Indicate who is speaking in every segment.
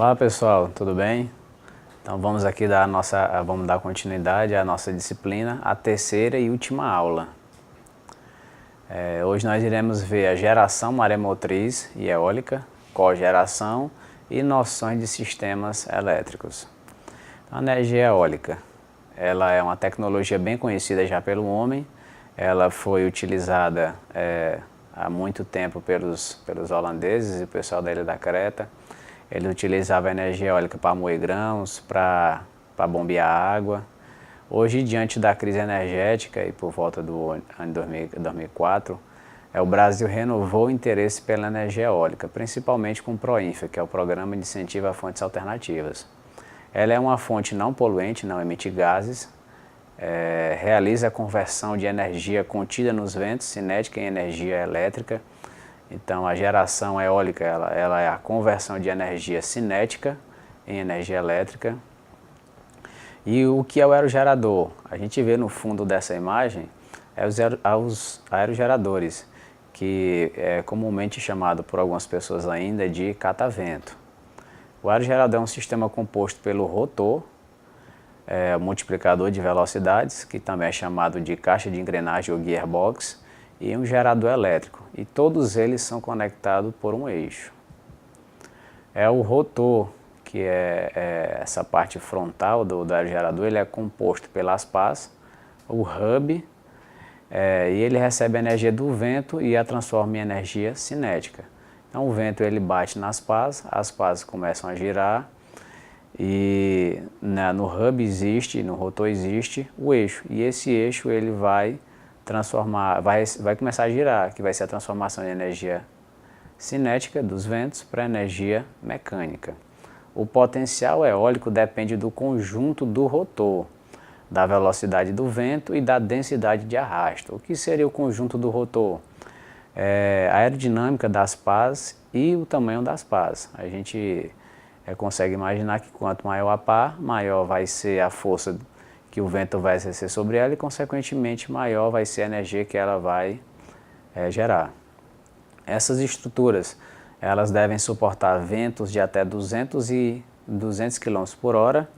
Speaker 1: Olá pessoal, tudo bem? Então vamos aqui vamos dar continuidade à nossa disciplina, a terceira e última aula. Hoje nós iremos ver a geração maremotriz e eólica, cogeração e noções de sistemas elétricos. A energia eólica, ela é uma tecnologia bem conhecida já pelo homem, ela foi utilizada há muito tempo pelos holandeses e o pessoal da ilha da Creta. Ele utilizava a energia eólica para moer grãos, para bombear água. Hoje, diante da crise energética e por volta do ano 2004, o Brasil renovou o interesse pela energia eólica, principalmente com o PROINFA, que é o Programa de Incentivo a Fontes Alternativas. Ela é uma fonte não poluente, não emite gases, realiza a conversão de energia contida nos ventos, cinética em energia elétrica. Então, a geração eólica ela é a conversão de energia cinética em energia elétrica. E o que é o aerogerador? A gente vê no fundo dessa imagem os aerogeradores, que é comumente chamado por algumas pessoas ainda de catavento. O aerogerador é um sistema composto pelo rotor, multiplicador de velocidades, que também é chamado de caixa de engrenagem ou gearbox, e um gerador elétrico, e todos eles são conectados por um eixo. O rotor, que é essa parte frontal do aerogerador, ele é composto pelas pás, o hub, e ele recebe a energia do vento e a transforma em energia cinética. Então o vento ele bate nas pás, as pás começam a girar, e no hub existe, no rotor existe o eixo, e esse eixo ele vai começar a girar, que vai ser a transformação de energia cinética dos ventos para energia mecânica. O potencial eólico depende do conjunto do rotor, da velocidade do vento e da densidade de arrasto. O que seria o conjunto do rotor? A aerodinâmica das pás e o tamanho das pás. A gente consegue imaginar que quanto maior a pá, maior vai ser a força que o vento vai exercer sobre ela e, consequentemente, maior vai ser a energia que ela vai gerar. Essas estruturas, elas devem suportar ventos de até 200 km por hora.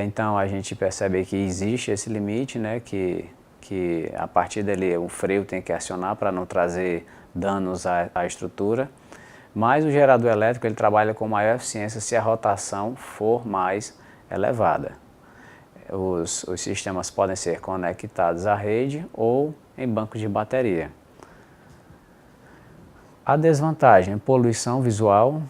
Speaker 1: Então, a gente percebe que existe esse limite, né, que a partir dali o freio tem que acionar para não trazer danos à estrutura. Mas o gerador elétrico ele trabalha com maior eficiência se a rotação for mais elevada. Os sistemas podem ser conectados à rede ou em bancos de bateria. A desvantagem, poluição visual,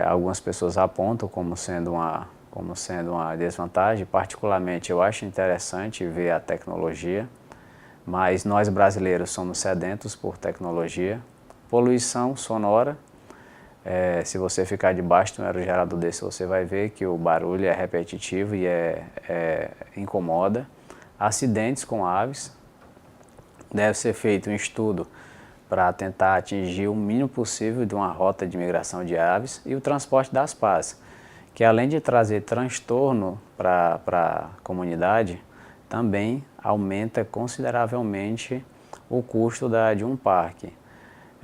Speaker 1: algumas pessoas apontam como sendo uma desvantagem. Particularmente eu acho interessante ver a tecnologia, mas nós brasileiros somos sedentos por tecnologia. Poluição sonora. Se você ficar debaixo de um aerogerador desse, você vai ver que o barulho é repetitivo e incomoda. Acidentes com aves. Deve ser feito um estudo para tentar atingir o mínimo possível de uma rota de migração de aves. E o transporte das pás, que além de trazer transtorno para a comunidade, também aumenta consideravelmente o custo de um parque.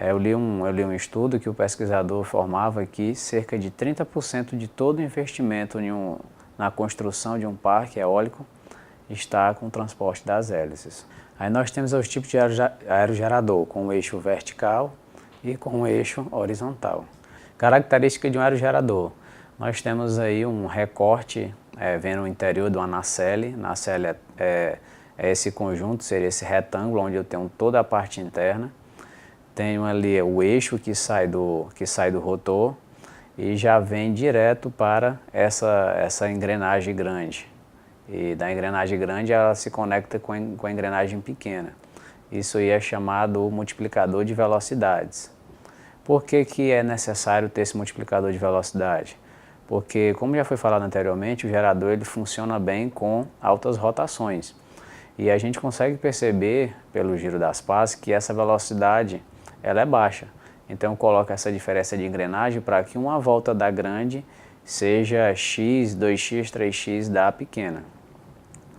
Speaker 1: Eu li um estudo que o pesquisador informava que cerca de 30% de todo o investimento na construção de um parque eólico está com o transporte das hélices. Aí nós temos os tipos de aerogerador, com o eixo vertical e com o eixo horizontal. Característica de um aerogerador. Nós temos aí um recorte vendo o interior do nacelle. Nacelle é esse conjunto, seria esse retângulo onde eu tenho toda a parte interna. Tenho ali o eixo que sai do rotor e já vem direto para essa engrenagem grande. E da engrenagem grande ela se conecta com a engrenagem pequena. Isso aí é chamado multiplicador de velocidades. Por que é necessário ter esse multiplicador de velocidade? Porque, como já foi falado anteriormente, o gerador ele funciona bem com altas rotações. E a gente consegue perceber, pelo giro das pás, que essa velocidade ela é baixa. Então, eu coloco essa diferença de engrenagem para que uma volta da grande seja x, 2x, 3x da pequena.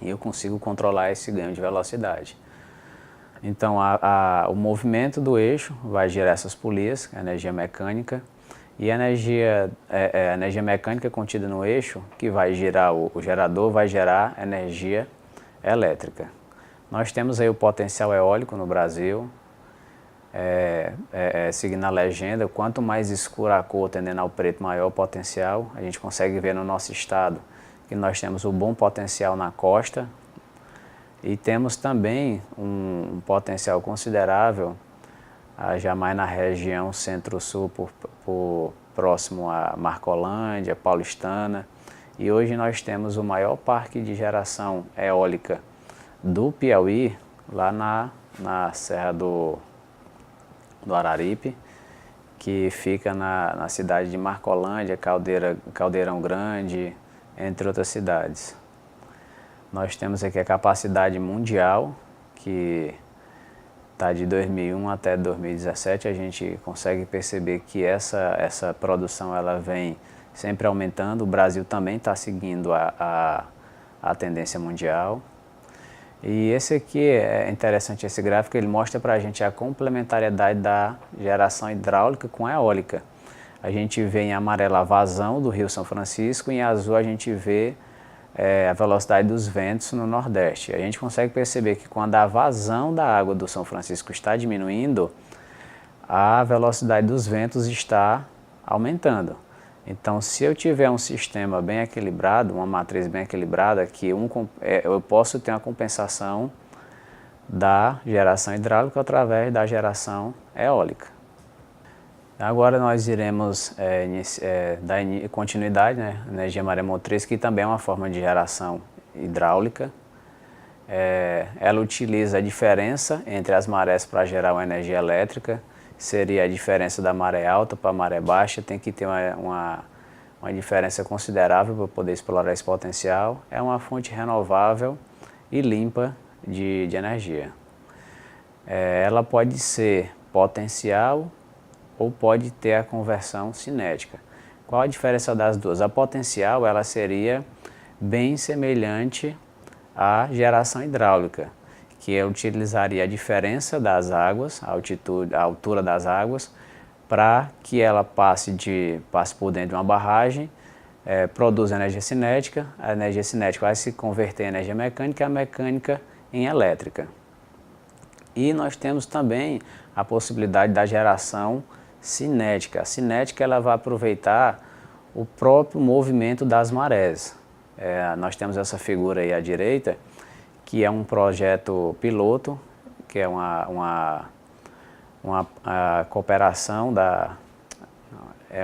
Speaker 1: E eu consigo controlar esse ganho de velocidade. Então, o movimento do eixo vai gerar essas polias, energia mecânica, E a energia mecânica contida no eixo, que vai girar o gerador, vai gerar energia elétrica. Nós temos aí o potencial eólico no Brasil, seguindo a legenda, quanto mais escura a cor, tendendo ao preto, maior o potencial. A gente consegue ver no nosso estado que nós temos um bom potencial na costa e temos também um potencial considerável já mais na região centro-sul, próximo a Marcolândia, Paulistana. E hoje nós temos o maior parque de geração eólica do Piauí, lá na Serra do Araripe, que fica na cidade de Marcolândia, Caldeirão Grande, entre outras cidades. Nós temos aqui a capacidade mundial, que está de 2001 até 2017, a gente consegue perceber que essa produção ela vem sempre aumentando. O Brasil também está seguindo a tendência mundial. E esse aqui é interessante, esse gráfico, ele mostra para a gente a complementariedade da geração hidráulica com a eólica. A gente vê em amarelo a vazão do Rio São Francisco e em azul a gente vê a velocidade dos ventos no Nordeste. A gente consegue perceber que quando a vazão da água do São Francisco está diminuindo, a velocidade dos ventos está aumentando. Então, se eu tiver um sistema bem equilibrado, uma matriz bem equilibrada, que eu posso ter uma compensação da geração hidráulica através da geração eólica. Agora nós iremos dar continuidade, né, energia maremotriz, que também é uma forma de geração hidráulica. Ela utiliza a diferença entre as marés para gerar uma energia elétrica. Seria a diferença da maré alta para a maré baixa, tem que ter uma diferença considerável para poder explorar esse potencial. É uma fonte renovável e limpa de energia. Ela pode ser potencial ou pode ter a conversão cinética. Qual a diferença das duas? A potencial ela seria bem semelhante à geração hidráulica, que eu utilizaria a diferença das águas, a altura das águas, para que ela passe por dentro de uma barragem, produza energia cinética, a energia cinética vai se converter em energia mecânica, a mecânica em elétrica. E nós temos também a possibilidade da geração cinética. A cinética ela vai aproveitar o próprio movimento das marés. Nós temos essa figura aí à direita, que é um projeto piloto, que é uma cooperação,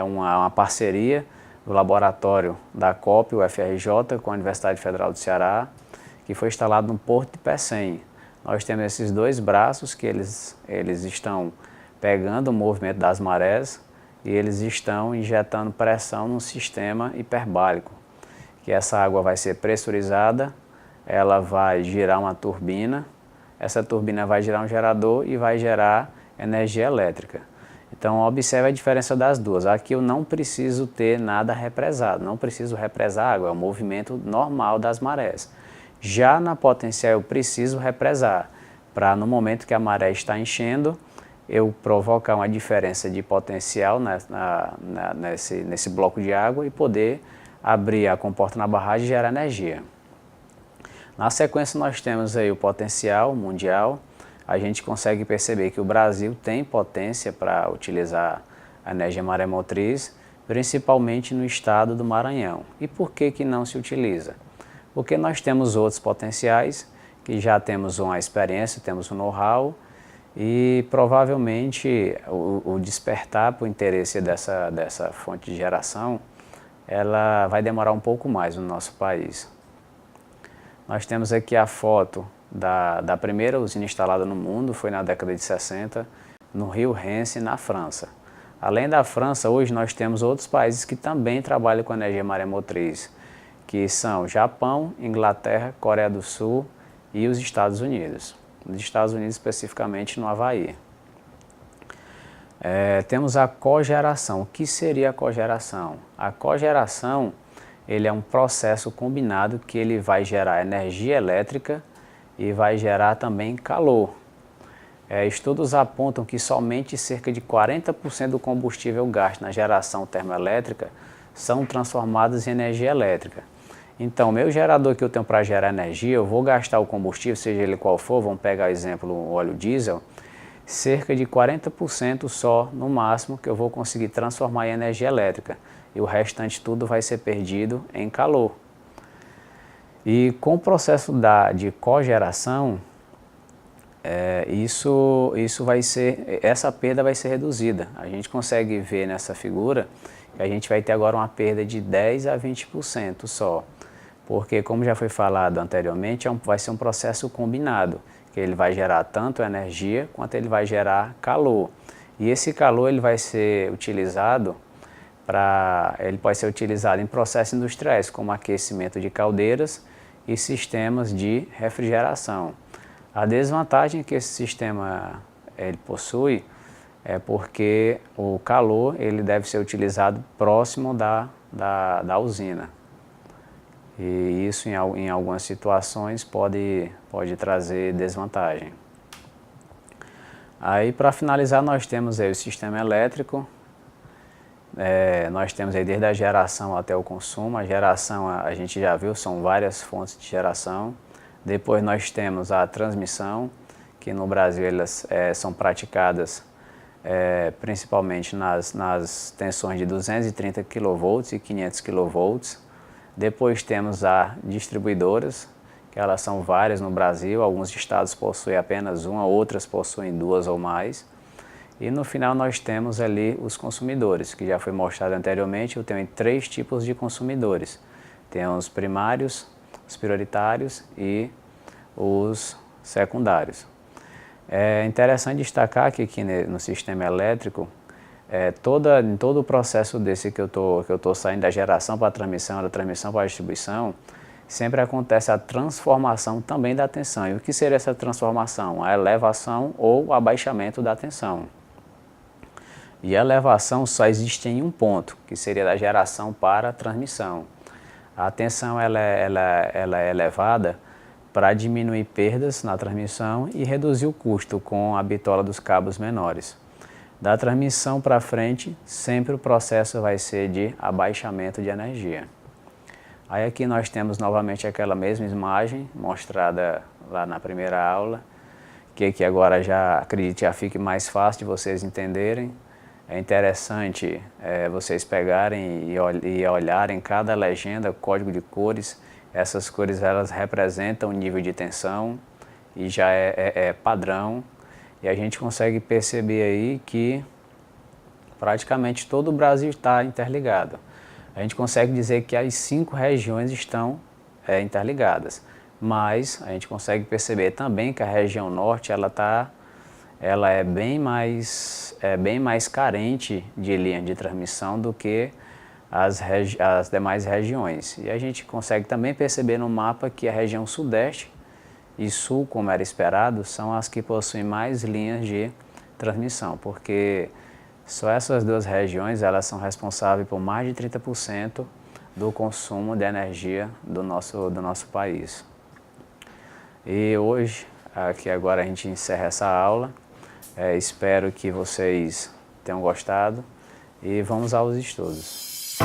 Speaker 1: uma parceria do laboratório da COP, o FRJ, com a Universidade Federal do Ceará, que foi instalado no Porto de Pecém. Nós temos esses dois braços que eles estão pegando o movimento das marés e eles estão injetando pressão num sistema hiperbárico, que essa água vai ser pressurizada, ela vai girar uma turbina, essa turbina vai girar um gerador e vai gerar energia elétrica. Então observe a diferença das duas. Aqui eu não preciso ter nada represado, não preciso represar água, é o movimento normal das marés. Já na potencial eu preciso represar, para no momento que a maré está enchendo, eu provocar uma diferença de potencial nesse bloco de água e poder abrir a comporta na barragem e gerar energia. Na sequência nós temos aí o potencial mundial. A gente consegue perceber que o Brasil tem potência para utilizar a energia maremotriz, principalmente no estado do Maranhão. E por que não se utiliza? Porque nós temos outros potenciais que já temos uma experiência, temos um know-how e provavelmente o despertar para o interesse dessa fonte de geração, ela vai demorar um pouco mais no nosso país. Nós temos aqui a foto da primeira usina instalada no mundo, foi na década de 60, no Rio Rance, na França. Além da França, hoje nós temos outros países que também trabalham com energia maremotriz, que são Japão, Inglaterra, Coreia do Sul e os Estados Unidos. Nos Estados Unidos, especificamente no Havaí. Temos a cogeração. O que seria a cogeração? A cogeração ele é um processo combinado que ele vai gerar energia elétrica e vai gerar também calor. Estudos apontam que somente cerca de 40% do combustível gasto na geração termoelétrica são transformados em energia elétrica. Então, meu gerador que eu tenho para gerar energia, eu vou gastar o combustível, seja ele qual for, vamos pegar o exemplo, o óleo diesel, cerca de 40% só, no máximo, que eu vou conseguir transformar em energia elétrica. E o restante tudo vai ser perdido em calor. E com o processo de cogeração, essa perda vai ser reduzida. A gente consegue ver nessa figura que a gente vai ter agora uma perda de 10 a 20% só. Porque, como já foi falado anteriormente, vai ser um processo combinado, que ele vai gerar tanto energia quanto ele vai gerar calor. E esse calor ele vai ser utilizado ele pode ser utilizado em processos industriais, como aquecimento de caldeiras e sistemas de refrigeração. A desvantagem que esse sistema ele possui é porque o calor ele deve ser utilizado próximo da usina. E isso em algumas situações pode trazer desvantagem. Aí, para finalizar, nós temos aí o sistema elétrico. Nós temos aí desde a geração até o consumo. A geração a gente já viu, são várias fontes de geração. Depois nós temos a transmissão, que no Brasil elas são praticadas principalmente nas tensões de 230 kV e 500 kV. Depois temos as distribuidoras, que elas são várias no Brasil. Alguns estados possuem apenas uma, outras possuem duas ou mais. E no final nós temos ali os consumidores, que já foi mostrado anteriormente. Eu tenho 3 tipos de consumidores. Tem os primários, os prioritários e os secundários. É interessante destacar que aqui no sistema elétrico, em todo o processo desse que eu tô saindo da geração para a transmissão, da transmissão para a distribuição, sempre acontece a transformação também da tensão. E o que seria essa transformação? A elevação ou o abaixamento da tensão. E a elevação só existe em um ponto, que seria da geração para a transmissão. A tensão ela é elevada para diminuir perdas na transmissão e reduzir o custo com a bitola dos cabos menores. Da transmissão para frente, sempre o processo vai ser de abaixamento de energia. Aí aqui nós temos novamente aquela mesma imagem mostrada lá na primeira aula, que aqui agora já, acredito, já fique mais fácil de vocês entenderem. É interessante vocês pegarem e olharem cada legenda, código de cores. Essas cores elas representam o nível de tensão e já é padrão. E a gente consegue perceber aí que praticamente todo o Brasil está interligado. A gente consegue dizer que as 5 regiões estão interligadas, mas a gente consegue perceber também que a região norte ela é bem mais carente de linha de transmissão do que as demais regiões. E a gente consegue também perceber no mapa que a região sudeste e sul, como era esperado, são as que possuem mais linhas de transmissão, porque só essas 2 regiões elas são responsáveis por mais de 30% do consumo de energia do nosso país. E hoje, aqui agora a gente encerra essa aula. Espero que vocês tenham gostado e vamos aos estudos.